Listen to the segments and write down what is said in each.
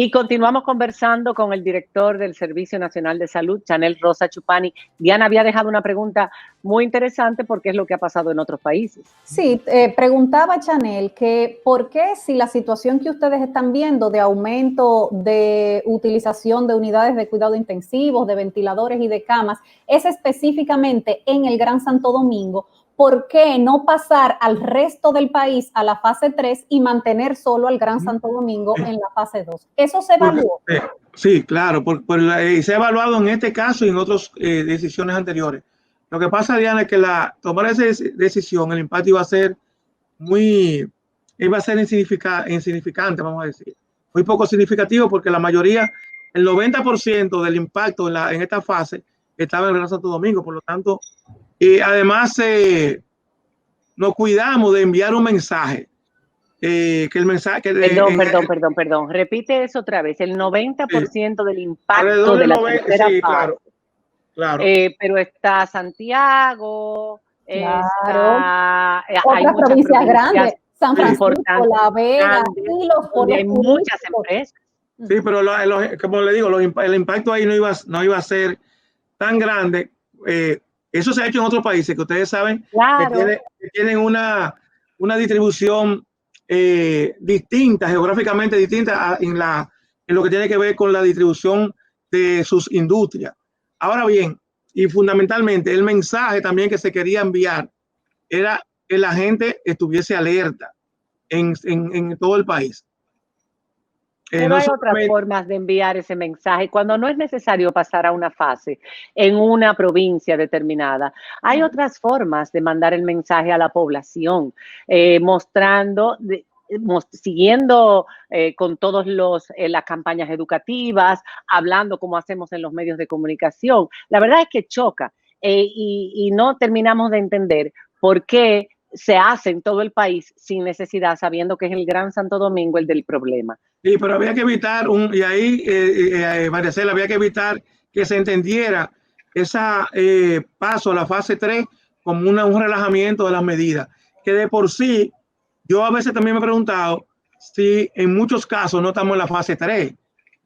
Y continuamos conversando con el director del Servicio Nacional de Salud, Chanel Rosa Chupani. Diana había dejado una pregunta muy interesante porque es lo que ha pasado en otros países. Sí, preguntaba Chanel que por qué si la situación que ustedes están viendo de aumento de utilización de unidades de cuidado intensivos, de ventiladores y de camas, es específicamente en el Gran Santo Domingo, ¿por qué no pasar al resto del país a la fase 3 y mantener solo al Gran Santo Domingo en la fase 2? ¿Eso se evaluó? Sí, claro, se ha evaluado en este caso y en otras decisiones anteriores. Lo que pasa, Diana, es que tomar esa decisión, el impacto iba a ser insignificante, vamos a decir. Muy poco significativo porque la mayoría, el 90% del impacto en esta fase estaba en el Gran Santo Domingo. Por lo tanto, además nos cuidamos de enviar un mensaje. Que el mensaje... Perdón. Repite eso otra vez. El 90% del impacto de la tercera fase. Claro. Pero está Santiago, claro. Otras provincias grandes, San Francisco, La Vega, donde hay muchas empresas. Sí, pero como le digo, el impacto ahí no iba a ser tan grande. Eso se ha hecho en otros países que ustedes saben que tienen una distribución distinta, geográficamente distinta en lo que tiene que ver con la distribución de sus industrias. Ahora bien, y fundamentalmente el mensaje también que se quería enviar era que la gente estuviese alerta en todo el país. Pero hay otras formas de enviar ese mensaje cuando no es necesario pasar a una fase en una provincia determinada. Hay otras formas de mandar el mensaje a la población, siguiendo con todos las campañas educativas, hablando como hacemos en los medios de comunicación. La verdad es que choca y no terminamos de entender por qué se hace en todo el país sin necesidad, sabiendo que es el Gran Santo Domingo el del problema. Sí, pero había que evitar Maricela, había que evitar que se entendiera ese paso a la fase 3 como un relajamiento de las medidas, que de por sí, yo a veces también me he preguntado si en muchos casos no estamos en la fase 3.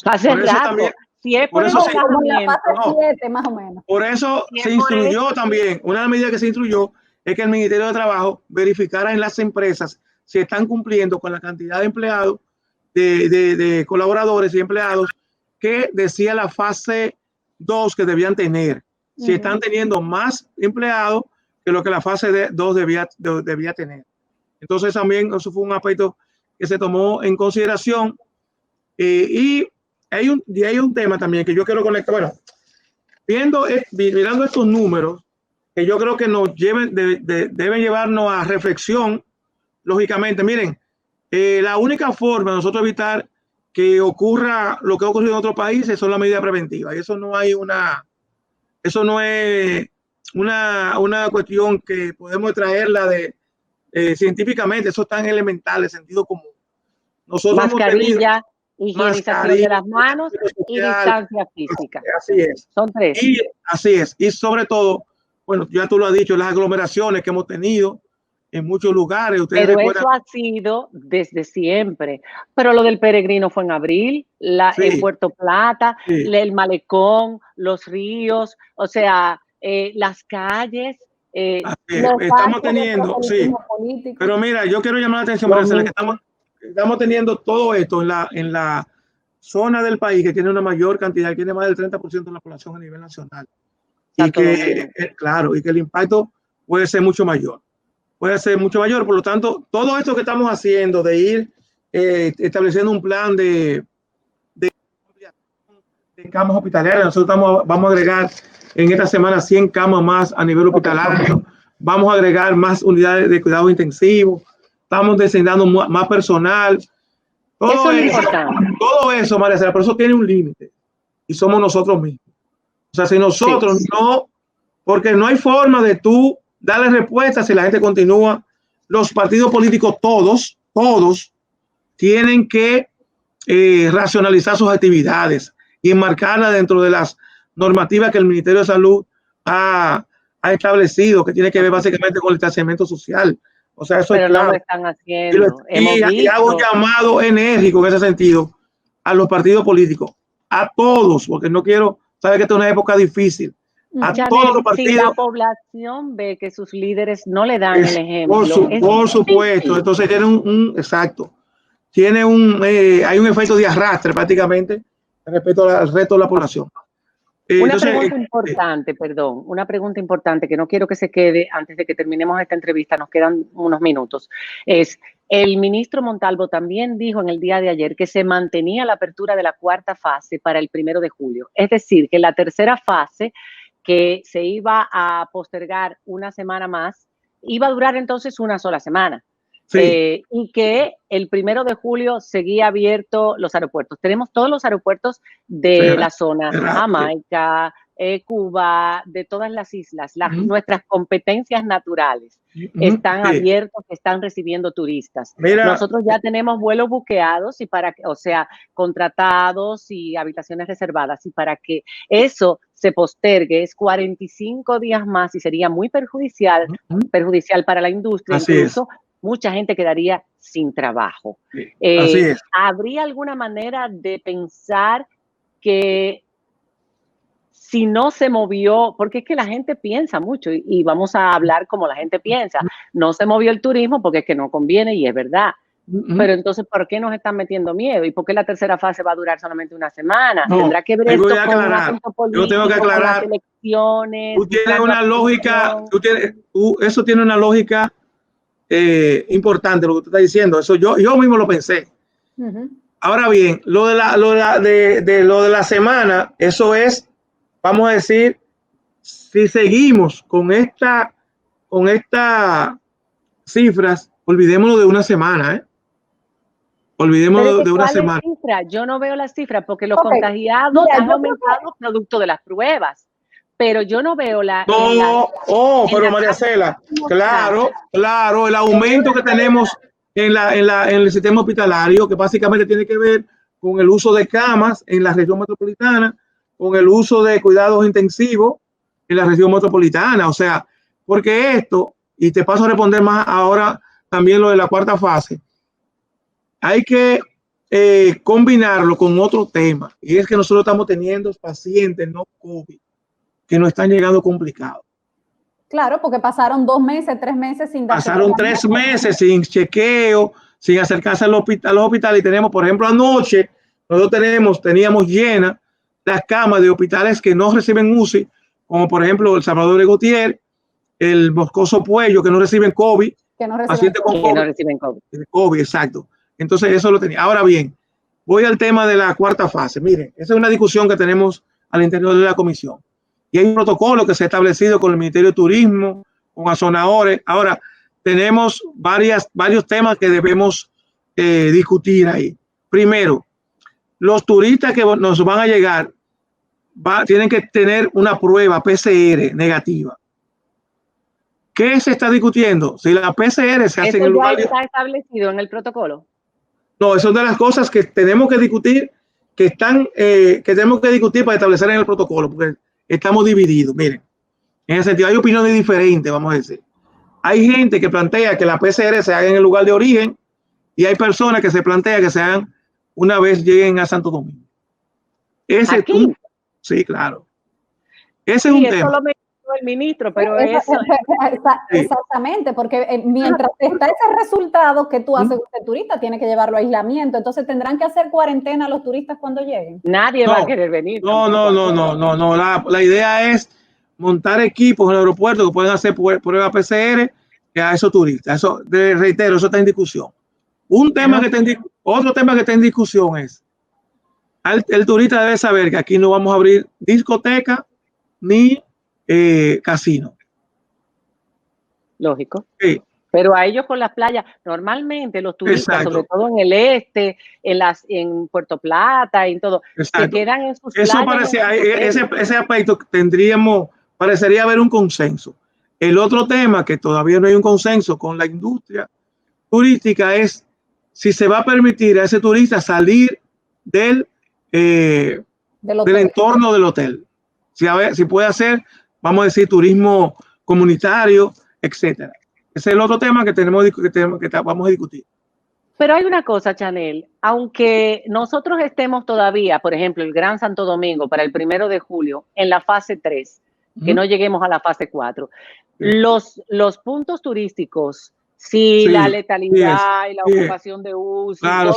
Hace rato. Si es por eso como en la fase 7, más o menos. Por eso se instruyó también, una de las medidas que se instruyó es que el Ministerio de Trabajo verificara en las empresas si están cumpliendo con la cantidad de empleados, de colaboradores y empleados que decía la fase 2 que debían tener. Si están teniendo más empleados que lo que la fase 2 debía tener. Entonces también eso fue un aspecto que se tomó en consideración. Y hay un tema también que yo quiero conectar. Bueno, mirando estos números, que yo creo que nos deben llevarnos a reflexión, lógicamente. Miren, la única forma de nosotros evitar que ocurra lo que ha ocurrido en otros países son las medidas preventivas. Y eso no es una cuestión que podemos traerla científicamente. Eso es tan elemental, el sentido común. Nosotros mascarilla, higienización de las manos y distancia física. Así es. Son 3. Así es. Y sobre todo, bueno, ya tú lo has dicho, las aglomeraciones que hemos tenido en muchos lugares. Pero eso ha sido desde siempre. Pero lo del Peregrino fue en abril, en Puerto Plata, el malecón, los ríos, o sea, las calles. Estamos teniendo, pero mira, yo quiero llamar la atención para que estamos teniendo todo esto en la zona del país que tiene una mayor cantidad, que tiene más del 30% de la población a nivel nacional. Y que el impacto puede ser mucho mayor. Por lo tanto, todo esto que estamos haciendo de ir estableciendo un plan de camas hospitalarias, nosotros vamos a agregar en esta semana 100 camas más a nivel hospitalario, vamos a agregar más unidades de cuidado intensivo, estamos designando más personal. Todo eso, María Cela, por eso tiene un límite y somos nosotros mismos. O sea, si nosotros porque no hay forma de tú darle respuesta si la gente continúa. Los partidos políticos, todos tienen que racionalizar sus actividades y enmarcarlas dentro de las normativas que el Ministerio de Salud ha establecido, que tiene que ver básicamente con el distanciamiento social. O sea, eso pero no lo están haciendo. Y hago un llamado enérgico en ese sentido a los partidos políticos, a todos, porque no quiero, sabe que esta es una época difícil, a Chanel, todos los partidos. si la población ve que sus líderes no le dan el ejemplo. Por supuesto, entonces tiene exacto, tiene hay un efecto de arrastre prácticamente respecto al resto de la población. Una pregunta importante que no quiero que se quede antes de que terminemos esta entrevista, nos quedan unos minutos, es, el ministro Montalvo también dijo en el día de ayer que se mantenía la apertura de la cuarta fase para el 1 de julio, es decir, que la tercera fase, que se iba a postergar una semana más, iba a durar entonces una sola semana. Sí. Y que el 1 de julio seguía abierto los aeropuertos. Tenemos todos los aeropuertos de la zona, Jamaica, Cuba, de todas las islas, nuestras competencias naturales están abiertos, están recibiendo turistas. Nosotros ya tenemos vuelos buqueados y contratados y habitaciones reservadas, y para que eso se postergue es 45 días más y sería muy perjudicial para la industria. Así incluso mucha gente quedaría sin trabajo. Así es. ¿Habría alguna manera de pensar que si no se movió, porque es que la gente piensa mucho y vamos a hablar como la gente piensa, no se movió el turismo porque es que no conviene y es verdad, pero entonces ¿por qué nos están metiendo miedo? ¿Y por qué la tercera fase va a durar solamente una semana? No, ¿tendrá que ver esto con un asunto político, yo tengo que aclarar, con las elecciones? Tú tienes una lógica, eso tiene una lógica importante lo que tú estás diciendo, eso yo mismo lo pensé. Ahora bien, lo de la semana, eso es, vamos a decir, si seguimos con estas cifras, olvidémonos de una semana, Olvidémonos de una semana. Cifra? Yo no veo las cifras porque los contagiados han aumentado producto de las pruebas, pero yo no veo pero María Cela, claro, el aumento que tenemos en el sistema hospitalario, que básicamente tiene que ver con el uso de camas en la región metropolitana, con el uso de cuidados intensivos en la región metropolitana. O sea, porque esto, y te paso a responder más ahora también lo de la cuarta fase, hay que combinarlo con otro tema, y es que nosotros estamos teniendo pacientes no COVID que nos están llegando complicados. Claro, porque pasaron 2 meses, 3 meses sin dar. Pasaron 3 meses sin chequeo, sin acercarse al hospital, y tenemos, por ejemplo, anoche, nosotros teníamos llenas las camas de hospitales que no reciben UCI, como por ejemplo el Salvador de Gautier, el Moscoso Puello, que no reciben COVID, pacientes con COVID. No reciben COVID. COVID, exacto. Entonces eso lo tenía. Ahora bien, voy al tema de la cuarta fase. Miren, esa es una discusión que tenemos al interior de la comisión. Y hay un protocolo que se ha establecido con el Ministerio de Turismo, con Azonadores. Ahora, tenemos varios temas que debemos discutir ahí. Primero, los turistas que nos van a llegar tienen que tener una prueba PCR negativa. ¿Qué se está discutiendo? Si la PCR se hace en el lugar. ¿Eso ya está establecido en el protocolo? No, eso es de las cosas que tenemos que discutir, que tenemos que discutir para establecer en el protocolo, porque estamos divididos. Miren, en ese sentido hay opiniones diferentes, vamos a decir. Hay gente que plantea que la PCR se haga en el lugar de origen, y hay personas que se plantean que se hagan una vez lleguen a Santo Domingo. ¿Aquí? Sí, claro. Ese es un tema. El ministro, pero exactamente, porque mientras está ese resultado que tú haces, el turista tiene que llevarlo a aislamiento, entonces tendrán que hacer cuarentena a los turistas cuando lleguen. Nadie va a querer venir. No. La idea es montar equipos en el aeropuerto que puedan hacer pruebas PCR a esos turistas. Eso, reitero, eso está en discusión. Otro tema que está en discusión es el turista debe saber que aquí no vamos a abrir discoteca ni casino. Lógico. Sí. Pero a ellos con las playas, normalmente los turistas, sobre todo en el este, en Puerto Plata y en todo, se quedan en sus playas. Ese aspecto parecería haber un consenso. El otro tema que todavía no hay un consenso con la industria turística es si se va a permitir a ese turista salir del entorno del hotel. Si puede hacer, vamos a decir, turismo comunitario, etcétera. Ese es el otro tema que vamos a discutir. Pero hay una cosa, Chanel, aunque nosotros estemos todavía, por ejemplo, el Gran Santo Domingo para el 1 de julio en la fase 3, que no lleguemos a la fase 4, los puntos turísticos, si la letalidad y la ocupación de UCI, claro,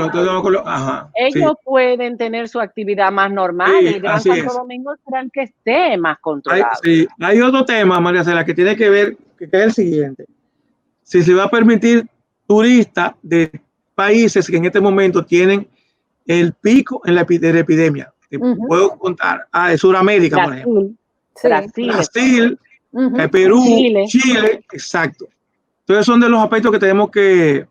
todo claro, ellos pueden tener su actividad más normal. El Gran Santo Domingo será el que esté más controlado. Hay otro tema, María Cela, que tiene que ver, que es el siguiente. Si se va a permitir turistas de países que en este momento tienen el pico en la epidemia. Puedo contar, de Sudamérica, por ejemplo. Brasil, Perú, Chile, exacto. Entonces son de los aspectos que tenemos que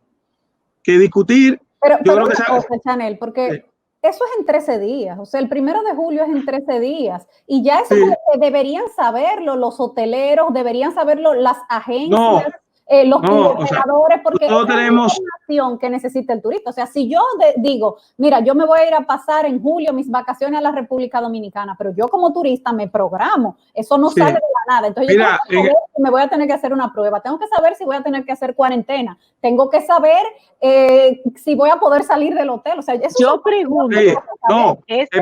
discutir. Pero creo que cosa, Chanel, porque eso es en 13 días, o sea, el 1 de julio es en 13 días, y ya eso deberían saberlo los hoteleros, deberían saberlo las agencias, los operadores, porque todos tenemos información que necesita el turista. O sea, si yo digo, mira, yo me voy a ir a pasar en julio mis vacaciones a la República Dominicana, pero yo como turista me programo, eso no sale de la nada. Entonces yo tengo que saber si me voy a tener que hacer una prueba, tengo que saber si voy a tener que hacer cuarentena, tengo que saber si voy a poder salir del hotel. O sea, eso yo pregunto.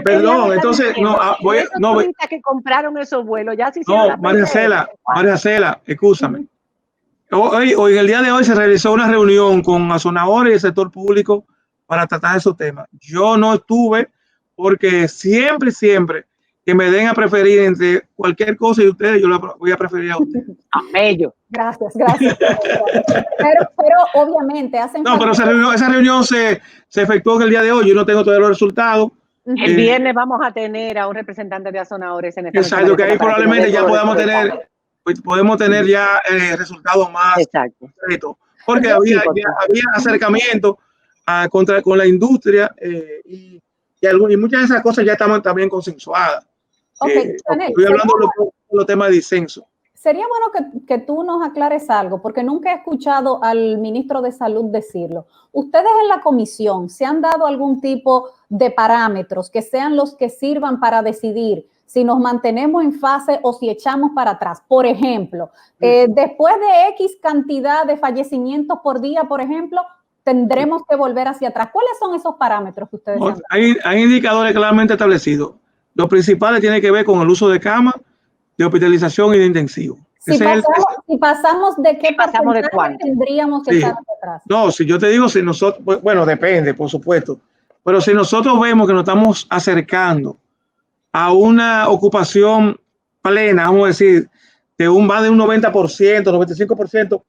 Perdón, entonces voy que compraron esos vuelos ya se hicieron. María Cela, escúchame. Hoy, en el día de hoy se realizó una reunión con azonadores y el sector público para tratar esos temas. Yo no estuve porque siempre que me den a preferir entre cualquier cosa y ustedes, yo la voy a preferir a ustedes. Bello. Gracias. pero obviamente hacen. No, pero esa reunión se efectuó en el día de hoy. Yo no tengo todos los resultados. El viernes vamos a tener a un representante de azonadores en esta. Exacto, que ahí probablemente ya podemos tener ya resultados más concretos, porque había acercamiento con la industria y muchas de esas cosas ya estaban también consensuadas. Chanel, estoy hablando de los temas de disenso. Sería bueno que tú nos aclares algo, porque nunca he escuchado al ministro de Salud decirlo. ¿Ustedes en la comisión se han dado algún tipo de parámetros que sean los que sirvan para decidir si nos mantenemos en fase o si echamos para atrás? Por ejemplo, después de X cantidad de fallecimientos por día, por ejemplo, tendremos que volver hacia atrás. ¿Cuáles son esos parámetros que ustedes han dado? Hay indicadores claramente establecidos. Los principales tienen que ver con el uso de camas, de hospitalización y de intensivo. Si pasamos ¿de qué porcentaje tendríamos que estar hacia atrás? No, si yo te digo, si nosotros, bueno, depende, por supuesto, pero si nosotros vemos que nos estamos acercando a una ocupación plena, vamos a decir, de más de un 90%, 95%,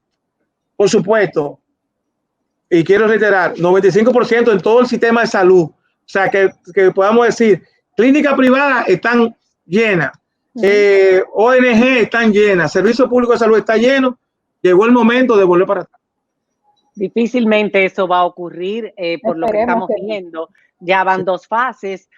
por supuesto, y quiero reiterar, 95% en todo el sistema de salud, o sea, que podamos decir, clínicas privadas están llenas, ONG están llenas, Servicio Público de Salud está lleno, llegó el momento de volver para atrás. Difícilmente eso va a ocurrir por lo que estamos viendo. Ya van 2 fases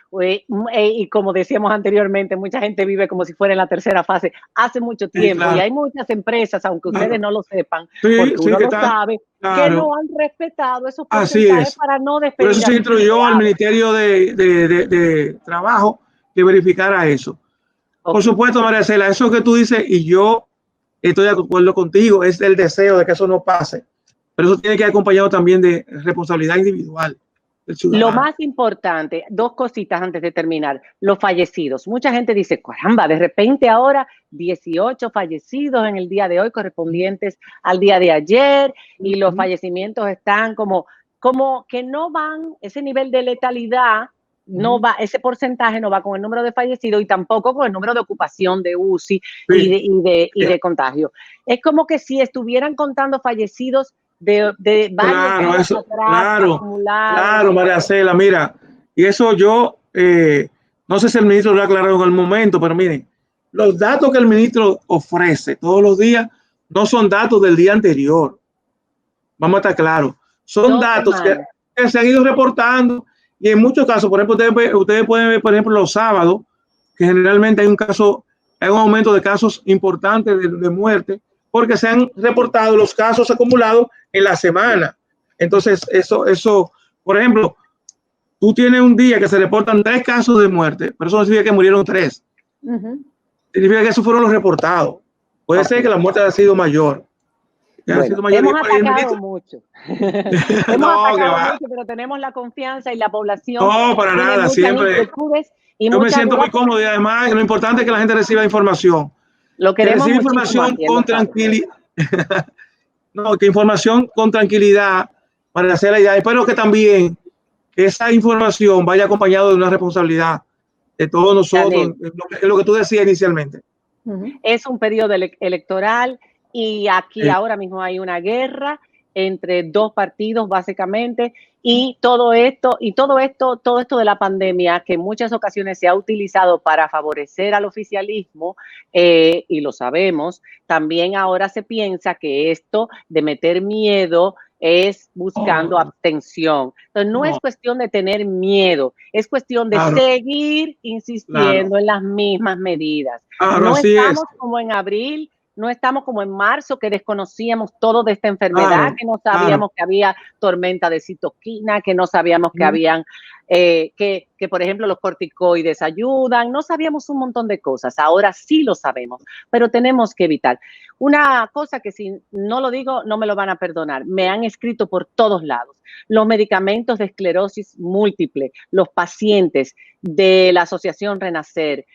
y como decíamos anteriormente, mucha gente vive como si fuera en la tercera fase hace mucho tiempo, y hay muchas empresas, aunque ustedes no lo sepan, porque uno lo sabe, que no han respetado esos porcentajes para no despedir. Por eso se instruyó al Ministerio de Trabajo que verificara eso. Por supuesto, María Cela, eso que tú dices, y yo estoy de acuerdo contigo, es el deseo de que eso no pase, pero eso tiene que ir acompañado también de responsabilidad individual. Lo más importante, 2 cositas antes de terminar, los fallecidos. Mucha gente dice, caramba, de repente ahora 18 fallecidos en el día de hoy correspondientes al día de ayer, y los fallecimientos están como que no van, ese nivel de letalidad no va, ese porcentaje no va con el número de fallecidos y tampoco con el número de ocupación de UCI y de contagio. Es como que si estuvieran contando fallecidos de varios años atrás, claro, María Cela, mira, y eso yo no sé si el ministro lo ha aclarado en el momento, pero miren, los datos que el ministro ofrece todos los días no son datos del día anterior, vamos a estar claros, son datos que se han ido reportando, y en muchos casos, por ejemplo, ustedes pueden ver, por ejemplo, los sábados, que generalmente hay un aumento de casos importantes de muerte, porque se han reportado los casos acumulados en la semana. Entonces, eso, por ejemplo, tú tienes un día que se reportan 3 casos de muerte, pero eso no significa que murieron 3. Significa que esos fueron los reportados. Puede ser que la muerte haya sido mayor. Ya Bueno, ha sido mayoría hemos por ahí en atacado Benito. mucho. No, Hemos que atacado va. mucho, pero tenemos la confianza y la población No, para tiene nada, muchas siempre. inquietudes y Yo me muchas siento dudas. muy cómodo y además lo importante es que la gente reciba información. Lo Que queremos reciba muchísimo información aquí, él lo con sabe. tranquilidad. No, que información con tranquilidad para hacer la idea. Espero que también que esa información vaya acompañada de una responsabilidad de todos nosotros, Chanel, es lo que tú decías inicialmente. es un periodo electoral y aquí Eh, ahora mismo hay una guerra entre dos partidos básicamente y todo esto de la pandemia que en muchas ocasiones se ha utilizado para favorecer al oficialismo y lo sabemos, también ahora se piensa que esto de meter miedo es buscando oh, abstención. Entonces no es oh, cuestión de tener miedo, es cuestión de claro, seguir claro, insistiendo en las mismas medidas. claro, No así es. estamos como en abril, no estamos como en marzo, que desconocíamos todo de esta enfermedad, Claro, que no claro. sabíamos que había tormenta de citoquina, que no sabíamos que habían, que por ejemplo los corticoides ayudan, no sabíamos un montón de cosas, ahora sí lo sabemos, pero tenemos que evitar. Una cosa que si no lo digo, no me lo van a perdonar, me han escrito por todos lados, los medicamentos de esclerosis múltiple, los pacientes de la Asociación Renacer,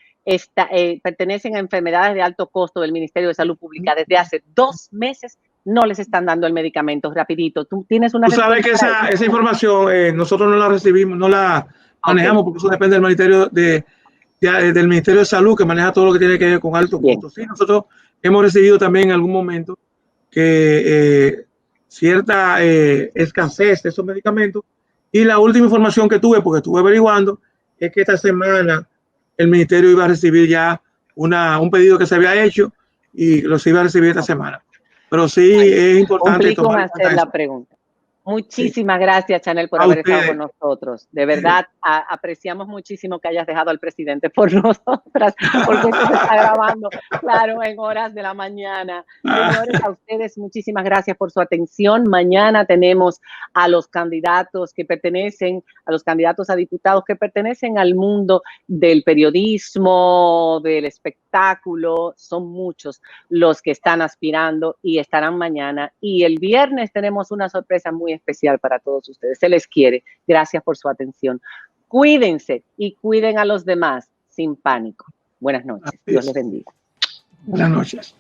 pertenecen a enfermedades de alto costo del Ministerio de Salud Pública. Desde hace 2 meses no les están dando el medicamento rapidito. ¿Tú tienes una Tú sabes respuesta que para eso? esa información nosotros no la recibimos, no la Ok, manejamos porque eso depende del del Ministerio de Salud que maneja todo lo que tiene que ver con alto bien. costo. Sí, nosotros hemos recibido también en algún momento que cierta escasez de esos medicamentos y la última información que tuve, porque estuve averiguando, es que esta semana el ministerio iba a recibir ya un pedido que se había hecho y lo se iba a recibir esta semana. Pero sí Bueno, es importante cumplí con tomar en cuenta hacer la eso. pregunta. Sí. Muchísimas gracias, Chanel, por A haber estado con ustedes. nosotros. De verdad, apreciamos muchísimo que hayas dejado al presidente por nosotras, porque esto se está grabando, claro, en horas de la mañana. Señores, a ustedes muchísimas gracias por su atención. Mañana tenemos a los candidatos a los candidatos a diputados que pertenecen al mundo del periodismo, del espectáculo. Son muchos los que están aspirando y estarán mañana. Y el viernes tenemos una sorpresa muy especial para todos ustedes. Se les quiere. Gracias por su atención. Cuídense y cuiden a los demás sin pánico. Buenas noches. Dios les bendiga. Buenas noches.